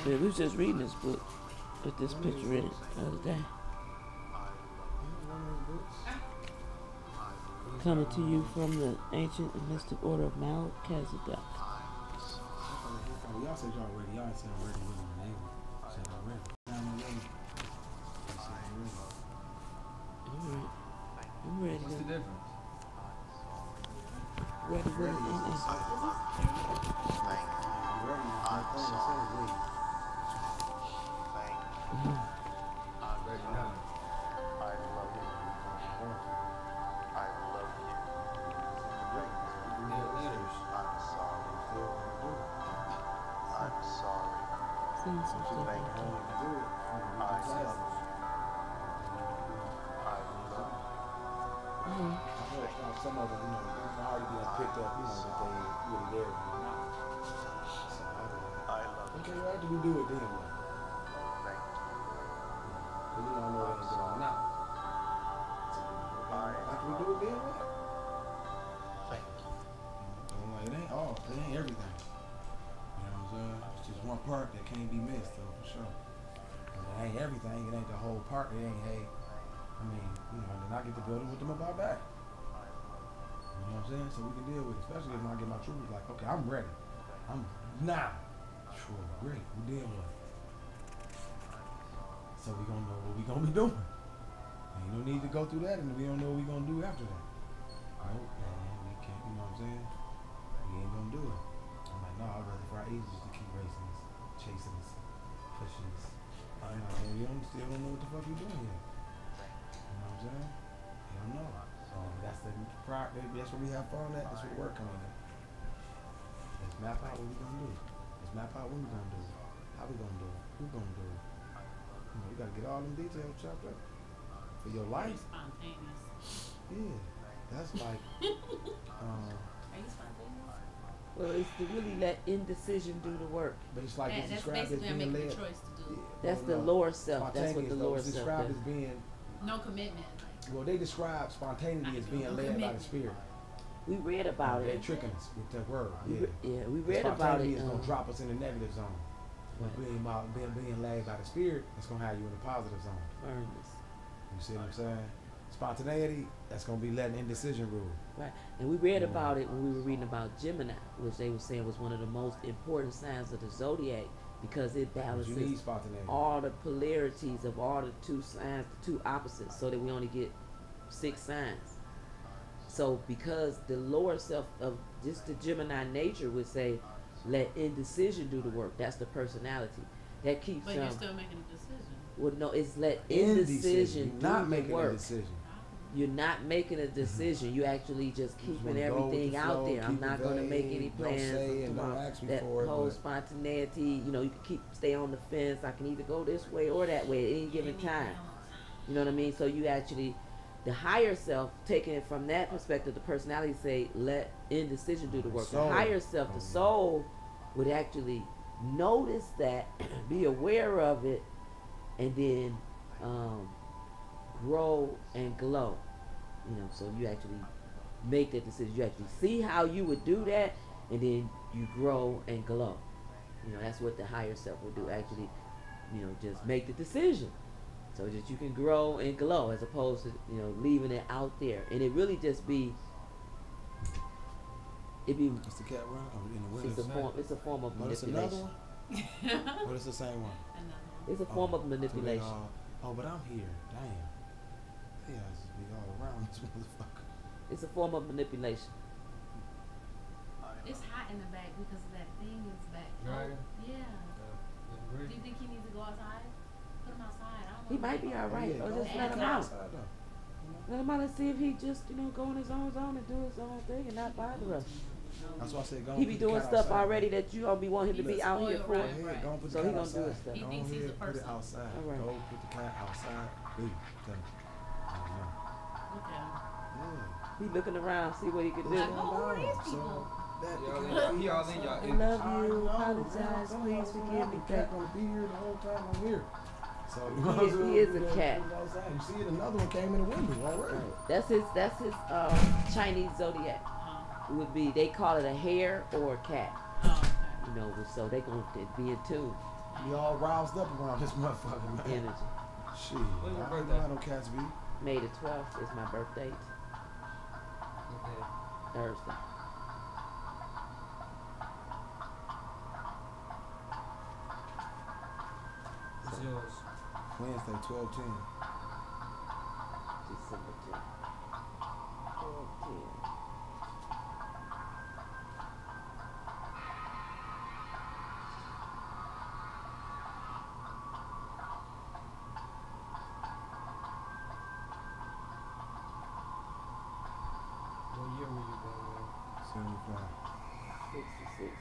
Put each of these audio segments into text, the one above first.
Yeah, we was just reading this book with this picture in it the other day. Coming to you from the ancient and mystic order of Melchizedek. Y'all said y'all ready. Y'all said ready with my name. Said I'm ready. I'm ready. What's the difference? Ready. Some of them, they're already being picked up, that they really there and they're not. So okay, well, after we do it, then what? Because you don't know what they're doing now. So, after we do it, then what? It ain't all, it ain't everything. You know what I'm saying? It's just one part that can't be missed, though, for sure. But it ain't everything, it ain't the whole part, it ain't, hey, then I get to build it with them about that. You know what I'm saying? So we can deal with it, especially if I get my truth. Like, okay, I'm ready. I'm now. Sure, great. We deal with it. So we gonna know what we gonna be doing. Ain't no need to go through that, and we don't know what we gonna do after that. Nope, man, we can't. You know what I'm saying? We ain't gonna do it. I'm like, no, I'd rather for our ages to keep racing us, chasing us, pushing us. We still don't know what the fuck we doing yet. You know what I'm saying? They don't know. So that's the pride, baby. That's where we have fun at. That's where work coming in. Let's map out what we gonna do. Let's map out when we gonna do it. How we gonna do it. Who gonna do it. You gotta get all them details chopped up. For your life. Spontaneous. Yeah. That's like Are you spontaneous? Well, it's to really let indecision do the work. But it's like it's That's described as basically being making led. the choice to do. Yeah. That's the lower self. That's what the lower it's self described does. as being. No commitment. Well, they describe spontaneity as being led by the Spirit. We read about They're it. tricking us with that word. We read about spontaneity it. is gonna drop us in the negative zone. But being led by the Spirit, it's gonna have you in the positive zone. Earnest. You see what I'm saying? Spontaneity, that's gonna be letting indecision rule. Right. And we read about it when we were reading about Gemini, which they were saying was one of the most important signs of the zodiac because it balances You need spontaneity. all the polarities of all the two signs, the two opposites, so that we only get 6 signs. So because the lower self of just the Gemini nature would say, let indecision do the work. That's the personality. That keeps But you're still making a decision. Well, no, it's let indecision do not the making work. a decision. You're not making a decision. You actually just keeping everything out there. I'm not going to make any plans that whole spontaneity. You can stay on the fence. I can either go this way or that way at any given time. You know what I mean? So you actually, the higher self, taking it from that perspective, the personality say, let indecision do the work. The higher self, the soul, would actually notice that, be aware of it, and then grow and glow. So you actually make that decision. You actually see how you would do that, and then you grow and glow. That's what the higher self will do. Actually, just make the decision so that you can grow and glow, as opposed to leaving it out there. And it really just be. What's the cat run? It's a form of manipulation. It's another one. Or it's the same one. It's a form of manipulation. But I'm here. Damn. Yeah, I just be all around this motherfucker. It's a form of manipulation. It's hot in the back because of that thing in his back. Dragon? Yeah. Do you think he needs to go outside? Put him outside. I don't know. He might be alright. Or just let him out. Let him out and see if he just, go in his own zone and do his own thing and not bother us. That's why I said go. He be doing stuff already that you don't be wanting him to be out here for. Right. So he gonna do his stuff. He thinks he's a person. Put it outside. All right. Go put the cat outside. Leave. Tell him. Look at him. Yeah. He looking around, see what he can do. Like, who are these people? I love you. Apologize. Please forgive me. Cat gonna be here the whole time I'm here. So he is a cat. You see it? Another one came in the window already. That's his Chinese zodiac. would be, they call it a hare or a cat. Oh, okay. You know, so they gonna be in tune. We all roused up around this motherfucker, man. Energy. Shit, I don't know how no cats be. May the 12th is my birth date. Okay. Thursday. What's yours? Wednesday, 12/10. December 10th. 12/10. What year were you born in? 75. 66.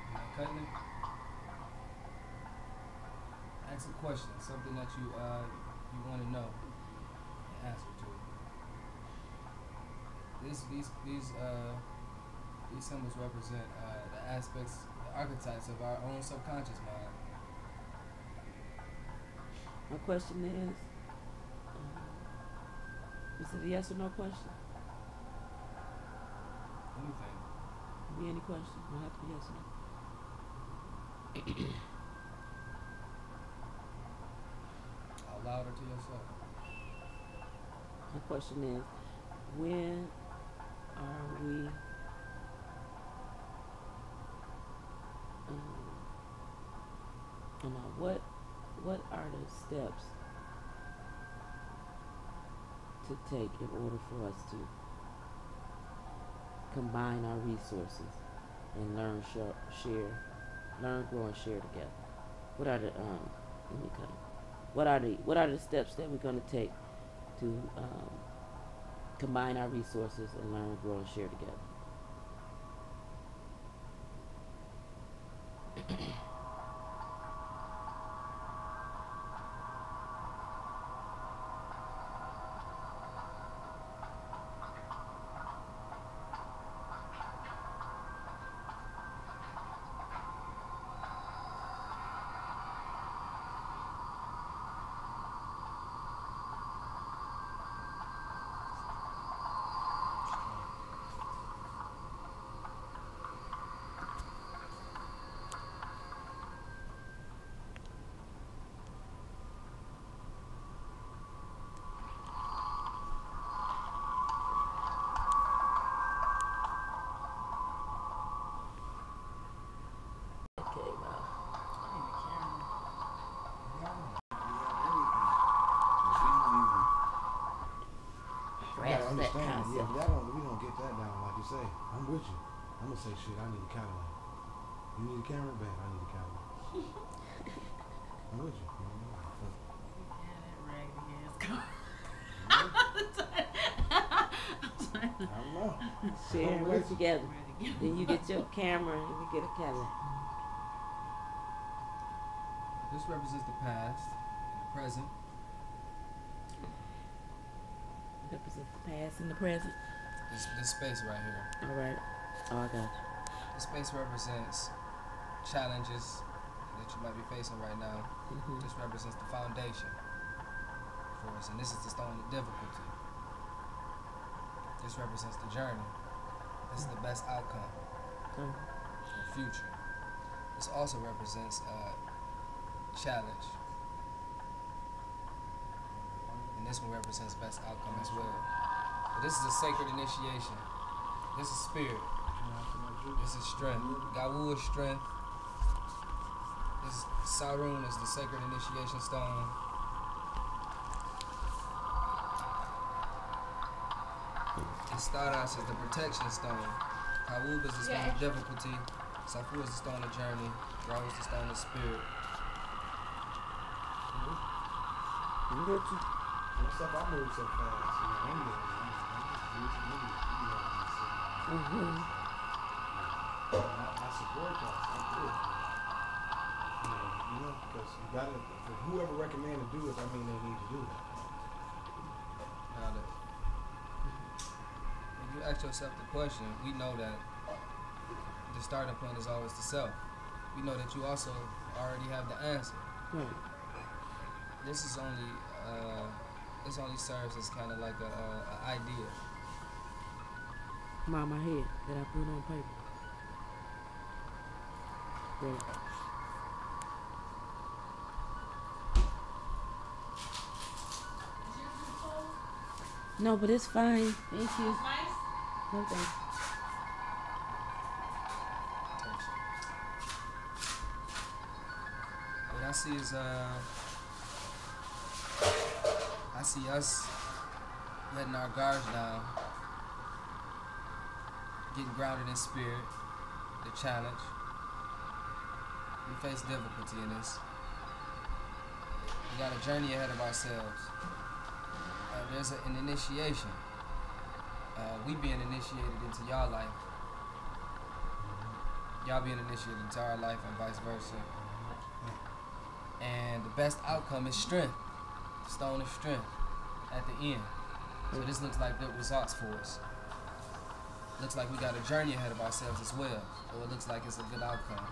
Am I cutting it? Ask a question, something that you want to know. Answer to it. These symbols represent the aspects, the archetypes of our own subconscious mind. My question is it a yes or no question? Anything. Be any question? Don't have to be yes or no. Out loud or to yourself. My question is, when are we what are the steps to take in order for us to combine our resources and learn, grow, and share together? What are the What are the steps that we're going to take to combine our resources and learn, grow, and share together? Understand, yeah, we don't get that down, like you say. I'm with you. I'm gonna say, shit, I need a Cadillac. You need a camera? Bad, I need a Cadillac. I'm with you. I don't know. Share and work together. Then you get your camera and we get a Cadillac. This represents the past and the present. Represents the past and the present. This space right here. All right. Oh, I got you. This space represents challenges that you might be facing right now. Mm-hmm. This represents the foundation for us, and this is the stone of difficulty. This represents the journey. This is the best outcome for the future. This also represents challenge. And this one represents best outcome as well. But this is a sacred initiation. This is spirit. This is strength. Gawu is strength. This Sarun is the sacred initiation stone. And Stardust is the protection stone. Kawub is the stone of difficulty. Safu is the stone of journey. Ra is the stone of spirit. What's up? I move so fast. I support that. I'm good. You know, because you gotta, for whoever recommend to do it, I mean they need to do it. Now that if you ask yourself the question, we know that the starting point is always the self. We know that you also already have the answer. Right. This is only a this only serves as kind of like a idea. Come out my head that I put on paper. Great. No, but it's fine. Thank you. Nice. Okay. What I see is I see us letting our guards down, getting grounded in spirit, the challenge. We face difficulty in this. We got a journey ahead of ourselves. There's an initiation. We being initiated into y'all life. Y'all being initiated into our life and vice versa. And the best outcome is strength. Stone of strength at the end. So this looks like good results for us. Looks like we got a journey ahead of ourselves as well. So it looks like it's a good outcome.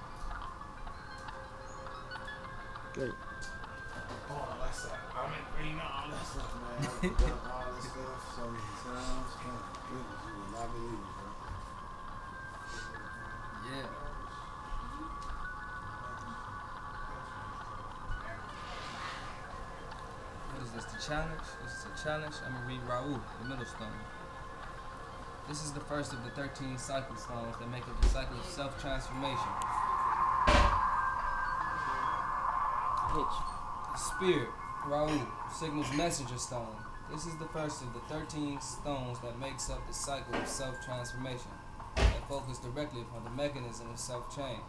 Good. Oh, that's I mean, all that stuff, man. I've done all this stuff so many times. Oh, goodness, you would not believe it, bro. Yeah. What is this, the challenge? This is a challenge. I'm going to read Raul, the middle stone. This is the first of the 13 cycle stones that make up the cycle of self-transformation. Spirit, Raul, signals messenger stone. This is the first of the 13 stones that makes up the cycle of self-transformation that focus directly upon the mechanism of self-change.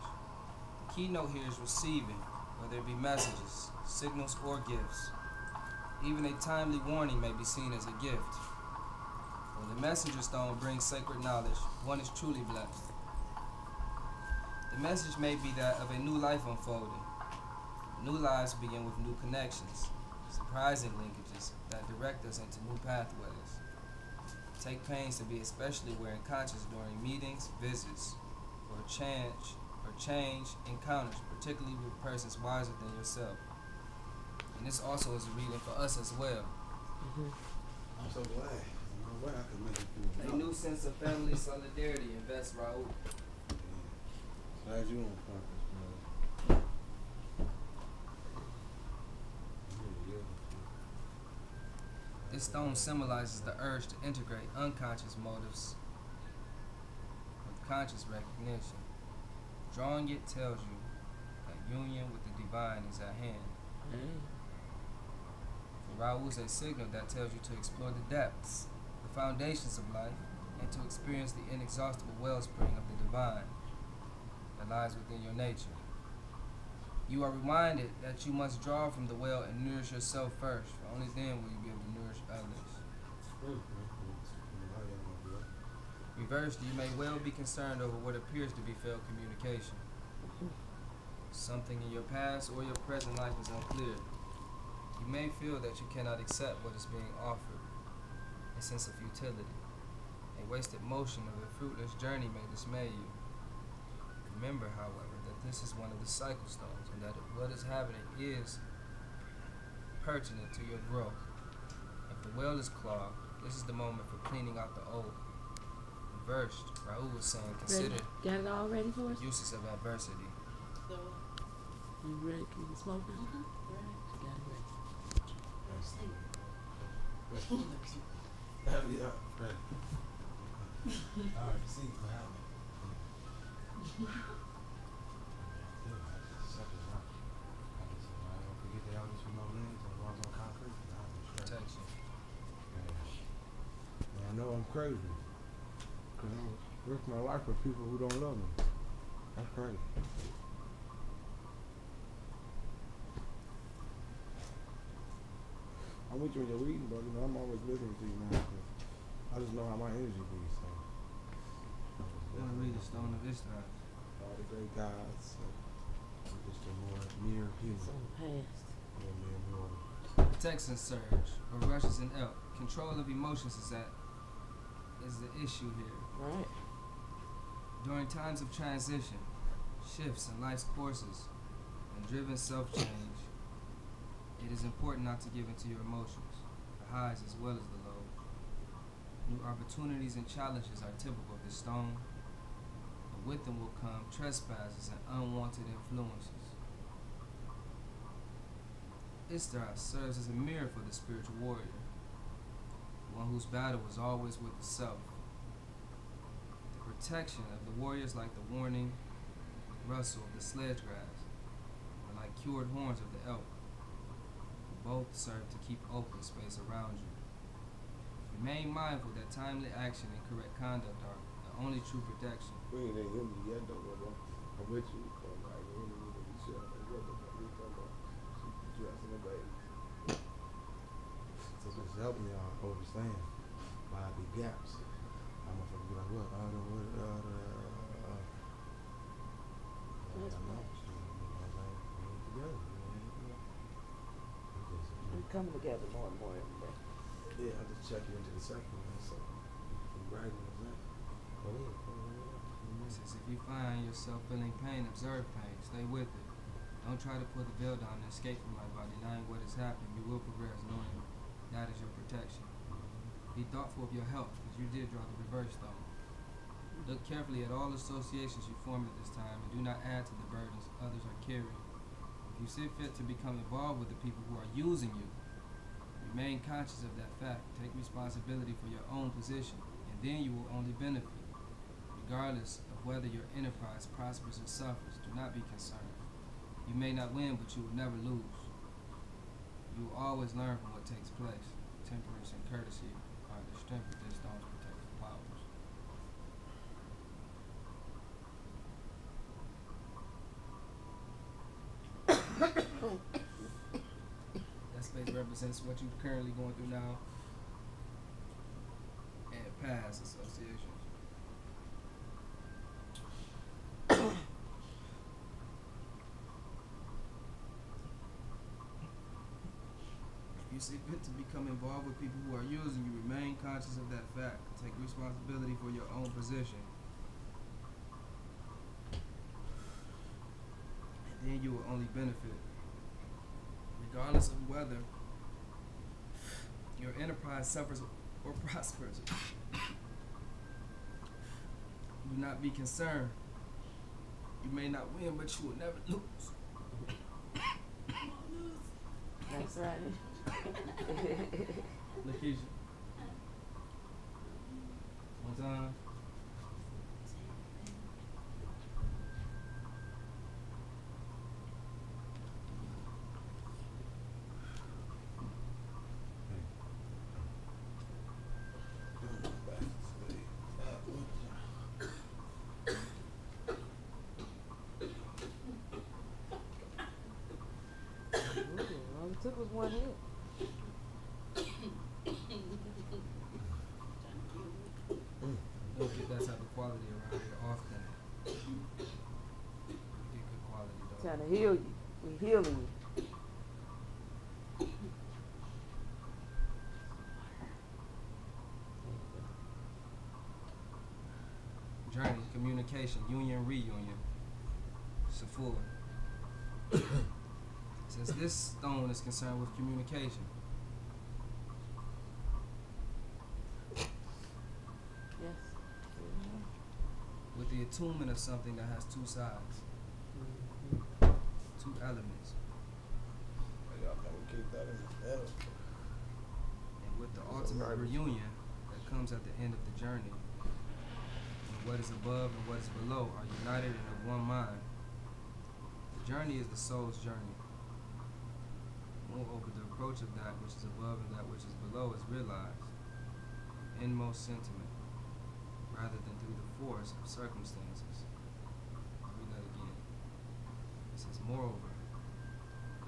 The keynote here is receiving, whether it be messages, signals, or gifts. Even a timely warning may be seen as a gift. When the messenger stone brings sacred knowledge, one is truly blessed. The message may be that of a new life unfolding. New lives begin with new connections, surprising linkages that direct us into new pathways. Take pains to be especially aware and conscious during meetings, visits, or change encounters, particularly with persons wiser than yourself. And this also is a reading for us as well. I'm so glad. You know what? I could make it through. A new sense of family solidarity invests Raul. Yeah. Glad you on purpose, bro. This stone symbolizes the urge to integrate unconscious motives with conscious recognition. Drawing it tells you that union with the divine is at hand. For Raul is a signal that tells you to explore the depths, the foundations of life, and to experience the inexhaustible wellspring of the divine that lies within your nature. You are reminded that you must draw from the well and nourish yourself first, for only then will you be able to nourish others. Reversed, you may well be concerned over what appears to be failed communication. Something in your past or your present life is unclear. You may feel that you cannot accept what is being offered, a sense of futility. A wasted motion of a fruitless journey may dismay you. Remember, however, that this is one of the cycle stones, and that what is happening is pertinent to your growth. If the well is clogged, this is the moment for cleaning out the old. Reversed, Raul was saying, consider Got it all ready for us? uses of adversity. So, You ready? Keep it smoking? right. Got it ready. Happy up, ready. Alright, see what happened. Don't forget they always with no legs and walls on concrete. Protection. Man, I know I'm crazy. Cause I risk my life for people who don't love me. That's crazy. I'm with you when you're reading, but you know, I'm always listening to you, man. Cause I just know how my energy be, so. I'm going to read the Stone of Ishtar. All the great gods, so just a more mere human. So past. More mere mortal. Texan surge, or rushes in elk. Control of emotions is the issue here. Right. During times of transition, shifts in life's courses, and driven self-change, It is important not to give in to your emotions, the highs as well as the lows. New opportunities and challenges are typical of this stone, and with them will come trespasses and unwanted influences. Ishtar serves as a mirror for the spiritual warrior, one whose battle is always with the self. The protection of the warrior is like the warning rustle of the sledge grass, or like cured horns of the elk. Both serve to keep open space around you. Remain mindful that timely action and correct conduct are the only true protection. We ain't hear me yet though, bro. I'm with you. Like, we ain't even be sure. What the fuck we talking about? She dressing the baby. So just help me understand why the gaps. I'm gonna be like, what? I don't know what. We're coming together more and more every day. Yeah, I just check you into the second one, so you right in that. Go ahead. It says, if you find yourself feeling pain, observe pain, stay with it. Don't try to pull the veil down and escape from life by denying what has happened. You will progress knowing that is your protection. Be thoughtful of your health, because you did draw the reverse stone. Look carefully at all associations you form at this time and do not add to the burdens others are carrying. If you see fit to become involved with the people who are using you, remain conscious of that fact. Take responsibility for your own position, and then you will only benefit. Regardless of whether your enterprise prospers or suffers, do not be concerned. You may not win, but you will never lose. You will always learn from what takes place. Temperance and courtesy are the strength of this stone's protective powers. That space represents what you're currently going through now and past associations. If you see fit to become involved with people who are using you, remain conscious of that fact. Take responsibility for your own position. And then you will only benefit. Regardless of whether your enterprise suffers or prospers. Do not be concerned. You may not win, but you will never lose. That's right. Lakeisha. One time. All it took was one hit. You don't get that type of quality around here often. You get good quality though. Trying to heal you. We healing you. Journey, communication, union, reunion. Safur. Since this stone is concerned with communication. Yes. With the attunement of something that has two sides, two elements, Y'all can keep that in the middle. and with the ultimate reunion that comes at the end of the journey, and what is above and what is below are united in a one mind. The journey is the soul's journey. Moreover, the approach of that which is above and that which is below is realized, inmost sentiment, rather than through the force of circumstances. I'll read that again. It says, moreover,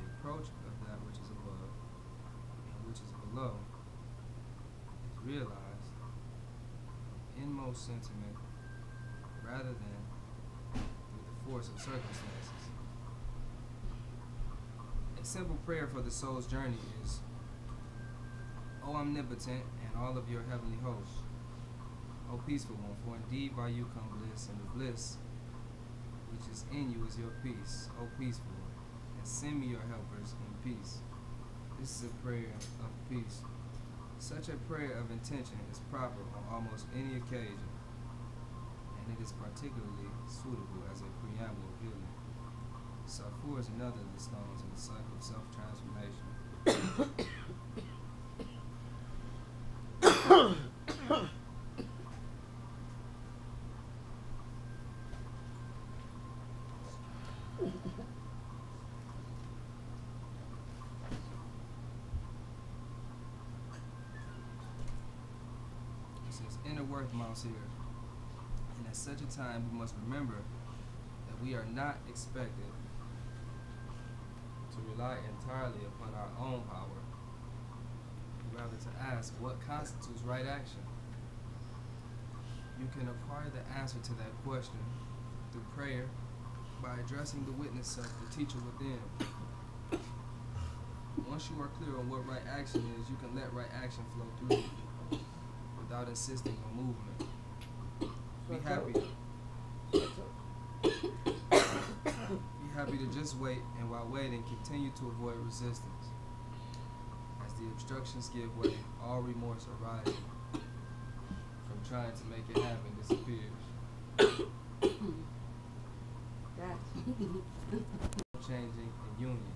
the approach of that which is above and which is below is realized, inmost sentiment, rather than through the force of circumstances. A simple prayer for the soul's journey is, O omnipotent and all of your heavenly hosts, O peaceful one, for indeed by you come bliss, and the bliss which is in you is your peace, O peaceful one, and send me your helpers in peace. This is a prayer of peace. Such a prayer of intention is proper on almost any occasion, and it is particularly suitable as a preamble of healing. Safur is another of the stones in the cycle of self-transformation. It says, inner worth mounts here, and at such a time we must remember that we are not expected to rely entirely upon our own power, rather to ask what constitutes right action. You can acquire the answer to that question through prayer by addressing the witness of the teacher within. Once you are clear on what right action is, you can let right action flow through you without insisting on movement. Be happy to just wait, and while waiting, continue to avoid resistance. As the obstructions give way, all remorse arising from trying to make it happen disappears. Changing and union.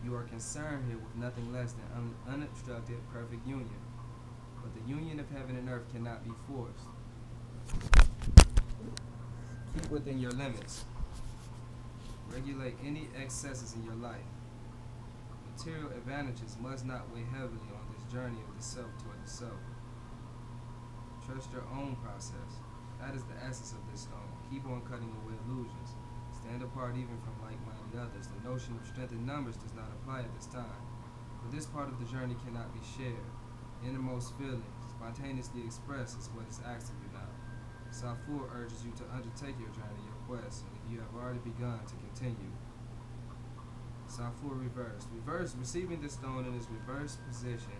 You are concerned here with nothing less than unobstructed, perfect union. But the union of heaven and earth cannot be forced. Keep within your limits. Regulate any excesses in your life. Material advantages must not weigh heavily on this journey of the self toward the self. Trust your own process. That is the essence of this stone. Keep on cutting away illusions. Stand apart even from like-minded others. The notion of strength in numbers does not apply at this time, for this part of the journey cannot be shared. Innermost feelings, spontaneously expressed, is what is asked of you now. Safur urges you to undertake your journey, your quest, and if you have already begun, to continue. Safur reversed. Receiving this stone in its reversed position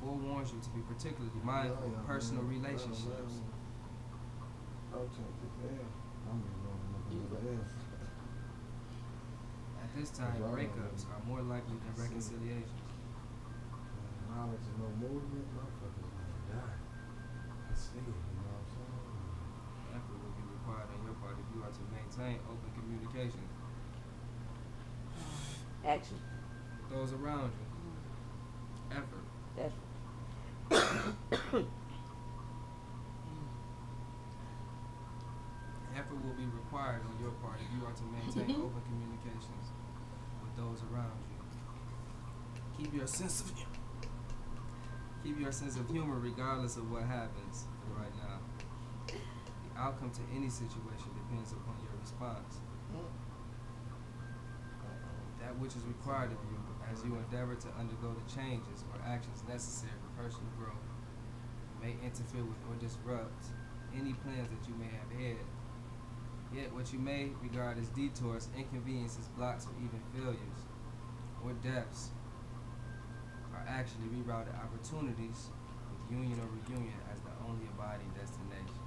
forewarns you to be particularly mindful of personal relationships. At this time, breakups are more likely than reconciliations. Knowledge and no movement, motherfuckers gonna die. I see it, you know what I'm saying? Effort will be required on your part if you are to maintain open communication Action. with those around you. Effort. Effort will be required on your part if you are to maintain open communications with those around you. Keep your sense of humor regardless of what happens for right now. The outcome to any situation depends upon your response. That which is required of you as you endeavor to undergo the changes or actions necessary for personal growth may interfere with or disrupt any plans that you may have had. Yet what you may regard as detours, inconveniences, blocks, or even failures or deaths are actually rerouted opportunities with union or reunion as the only abiding destination.